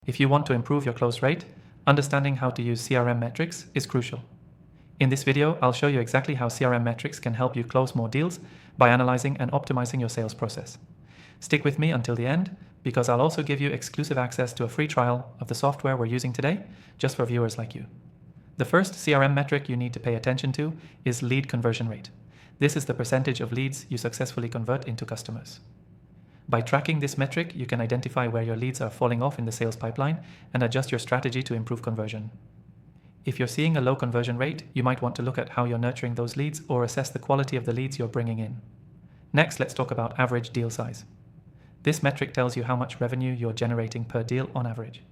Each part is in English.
If you want to improve your close rate, understanding how to use CRM metrics is crucial. In this video, I'll show you exactly how CRM metrics can help you close more deals by analyzing and optimizing your sales process. Stick with me until the end, because I'll also give you exclusive access to a free trial of the software we're using today, just for viewers like you. The first CRM metric you need to pay attention to is lead conversion rate. This is the percentage of leads you successfully convert into customers. By tracking this metric, you can identify where your leads are falling off in the sales pipeline and adjust your strategy to improve conversion. If you're seeing a low conversion rate, you might want to look at how you're nurturing those leads or assess the quality of the leads you're bringing in. Next, let's talk about average deal size. This metric tells you how much revenue you're generating per deal on average.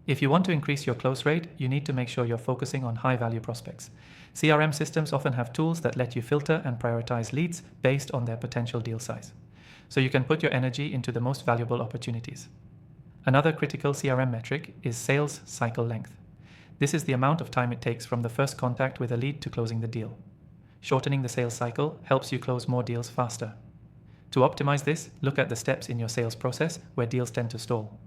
If you want to increase your close rate, you need to make sure you're focusing on high-value prospects. CRM systems often have tools that let you filter and prioritize leads based on their potential deal size, so you can put your energy into the most valuable opportunities. Another critical CRM metric is sales cycle length. This is the amount of time it takes from the first contact with a lead to closing the deal. Shortening the sales cycle helps you close more deals faster. To optimize this, look at the steps in your sales process where deals tend to stall.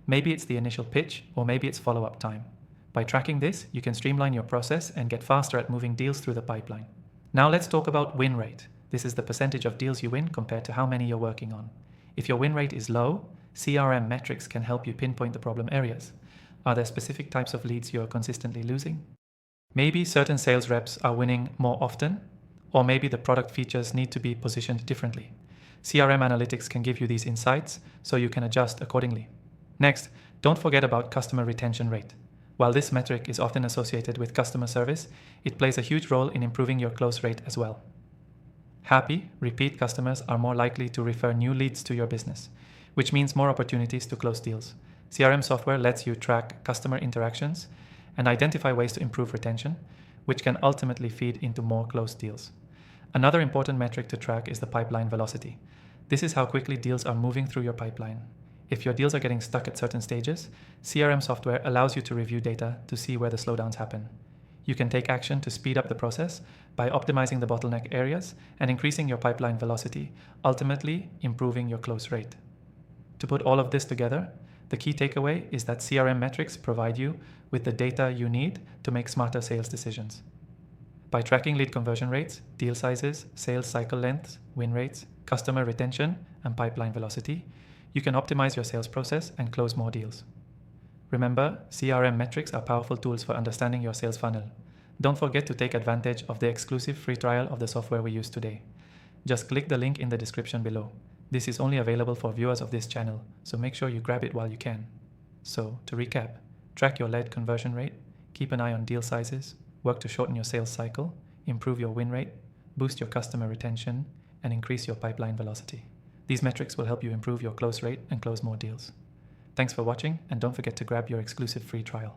Maybe it's the initial pitch, or maybe it's follow-up time. By tracking this, you can streamline your process and get faster at moving deals through the pipeline. Now let's talk about win rate. This is the percentage of deals you win compared to how many you're working on. If your win rate is low, CRM metrics can help you pinpoint the problem areas. Are there specific types of leads you're consistently losing? Maybe certain sales reps are winning more often, or maybe the product features need to be positioned differently. CRM analytics can give you these insights, so you can adjust accordingly. Next, don't forget about customer retention rate. While this metric is often associated with customer service, it plays a huge role in improving your close rate as well. Happy, repeat customers are more likely to refer new leads to your business, which means more opportunities to close deals. CRM software lets you track customer interactions and identify ways to improve retention, which can ultimately feed into more closed deals. Another important metric to track is the pipeline velocity. This is how quickly deals are moving through your pipeline. If your deals are getting stuck at certain stages, CRM software allows you to review data to see where the slowdowns happen. You can take action to speed up the process by optimizing the bottleneck areas and increasing your pipeline velocity, ultimately improving your close rate. To put all of this together, the key takeaway is that CRM metrics provide you with the data you need to make smarter sales decisions. By tracking lead conversion rates, deal sizes, sales cycle lengths, win rates, customer retention, and pipeline velocity, you can optimize your sales process and close more deals. Remember, CRM metrics are powerful tools for understanding your sales funnel. Don't forget to take advantage of the exclusive free trial of the software we use today. Just click the link in the description below. This is only available for viewers of this channel, so make sure you grab it while you can. So, to recap, track your lead conversion rate, keep an eye on deal sizes, work to shorten your sales cycle, improve your win rate, boost your customer retention, and increase your pipeline velocity. These metrics will help you improve your close rate and close more deals. Thanks for watching, and don't forget to grab your exclusive free trial.